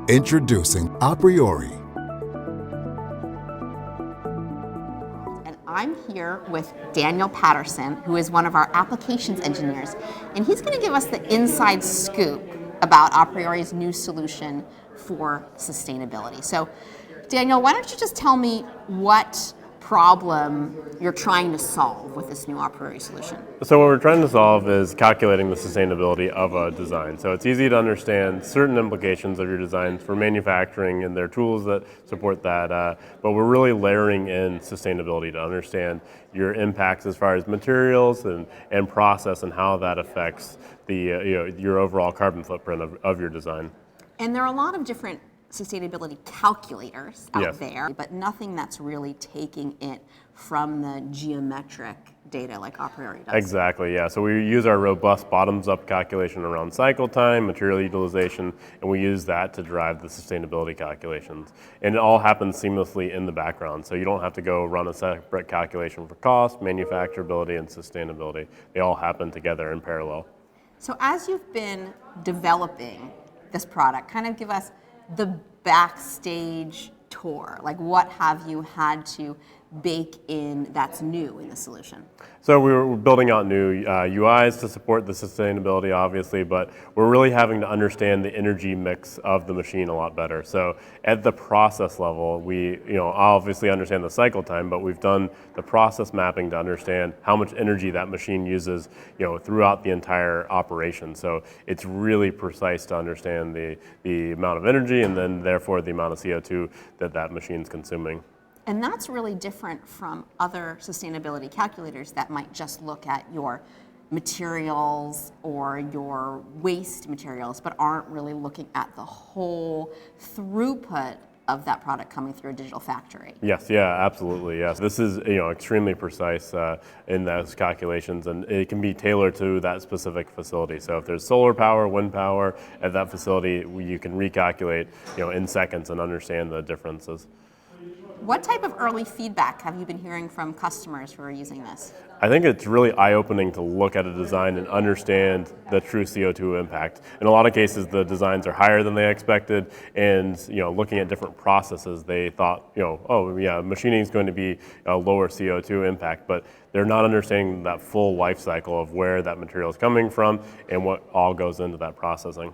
Introducing aPriori. And I'm here with Daniel Patterson, who is one of our applications engineers, and he's going to give us the inside scoop about aPriori's new solution for sustainability. So, Daniel, why don't you just tell me what problem you're trying to solve with this new aPriori solution? So what we're trying to solve is calculating the sustainability of a design. So it's easy to understand certain implications of your designs for manufacturing, and there are tools that support that, but we're really layering in sustainability to understand your impacts as far as materials and process and how that affects the your overall carbon footprint of your design. And there are a lot of different sustainability calculators out Yes. there, but nothing that's really taking it from the geometric data like aPriori does. Exactly, yeah. So we use our robust bottoms-up calculation around cycle time, material utilization, and we use that to drive the sustainability calculations. And it all happens seamlessly in the background, so you don't have to go run a separate calculation for cost, manufacturability, and sustainability. They all happen together in parallel. So as you've been developing this product, kind of give us the backstage tour. Like, what have you had to bake in that's new in the solution? So we're building out new UIs to support the sustainability, obviously, but we're really having to understand the energy mix of the machine a lot better. So at the process level, we obviously understand the cycle time, but we've done the process mapping to understand how much energy that machine uses throughout the entire operation. So it's really precise to understand the amount of energy and then therefore the amount of CO2 that machine's consuming. And that's really different from other sustainability calculators that might just look at your materials or your waste materials, but aren't really looking at the whole throughput of that product coming through a digital factory. Yes, yeah, absolutely, yes. This is extremely precise in those calculations, and it can be tailored to that specific facility. So if there's solar power, wind power at that facility, you can recalculate in seconds and understand the differences. What type of early feedback have you been hearing from customers who are using this? I think it's really eye-opening to look at a design and understand the true CO2 impact. In a lot of cases, the designs are higher than they expected, and looking at different processes, they thought, oh yeah, machining is going to be a lower CO2 impact, but they're not understanding that full life cycle of where that material is coming from and what all goes into that processing.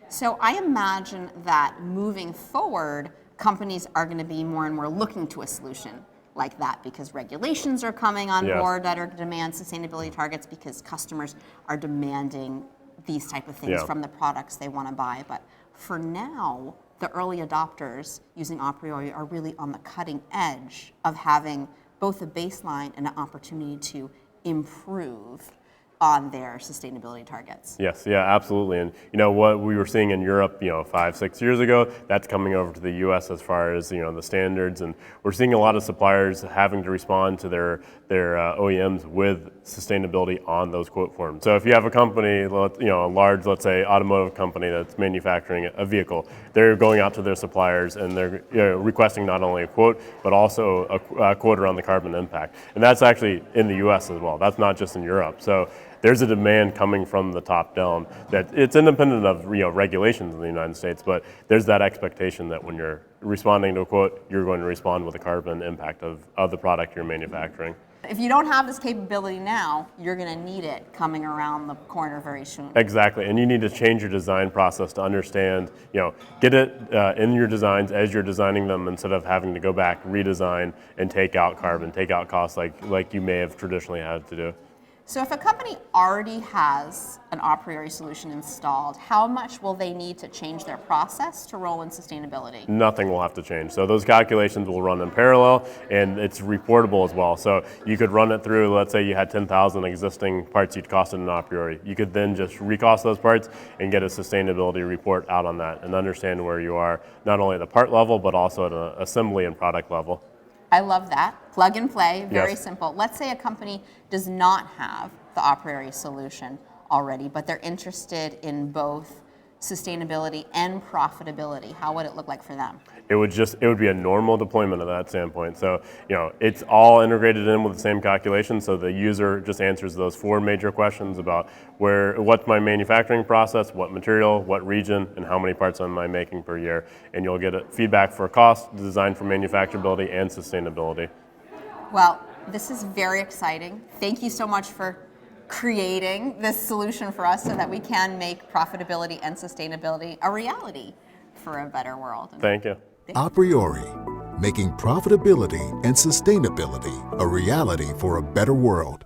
So I imagine that moving forward, companies are going to be more and more looking to a solution like that because regulations are coming on Yes. board that are demand sustainability targets because customers are demanding these type of things Yeah. from the products they want to buy. But for now, the early adopters using aPriori are really on the cutting edge of having both a baseline and an opportunity to improve on their sustainability targets. Yes, yeah, absolutely. And what we were seeing in Europe, 5-6 years ago, that's coming over to the U.S. as far as the standards, and we're seeing a lot of suppliers having to respond to their OEMs with sustainability on those quote forms. So if you have a company, a large, let's say, automotive company that's manufacturing a vehicle, they're going out to their suppliers and they're requesting not only a quote but also a quote around the carbon impact, and that's actually in the U.S. as well. That's not just in Europe. So there's a demand coming from the top down that it's independent of regulations in the United States, but there's that expectation that when you're responding to a quote, you're going to respond with the carbon impact of the product you're manufacturing. If you don't have this capability now, you're going to need it coming around the corner very soon. Exactly, and you need to change your design process to understand, get it in your designs as you're designing them instead of having to go back, redesign, and take out carbon, take out costs like you may have traditionally had to do. So if a company already has an aPriori solution installed, how much will they need to change their process to roll in sustainability? Nothing will have to change. So those calculations will run in parallel, and it's reportable as well. So you could run it through, let's say you had 10,000 existing parts you'd costed in aPriori. You could then just recost those parts and get a sustainability report out on that and understand where you are, not only at the part level, but also at an assembly and product level. I love that. Plug and play, very Yes. simple. Let's say a company does not have the aPriori solution already, but they're interested in both sustainability and profitability? How would it look like for them? It would be a normal deployment of that standpoint. So, it's all integrated in with the same calculation. So the user just answers those 4 major questions about what's my manufacturing process, what material, what region, and how many parts am I making per year. And you'll get feedback for cost, design for manufacturability, and sustainability. Well, this is very exciting. Thank you so much for creating this solution for us so that we can make profitability and sustainability a reality for a better world. Thank you. aPriori, making profitability and sustainability a reality for a better world.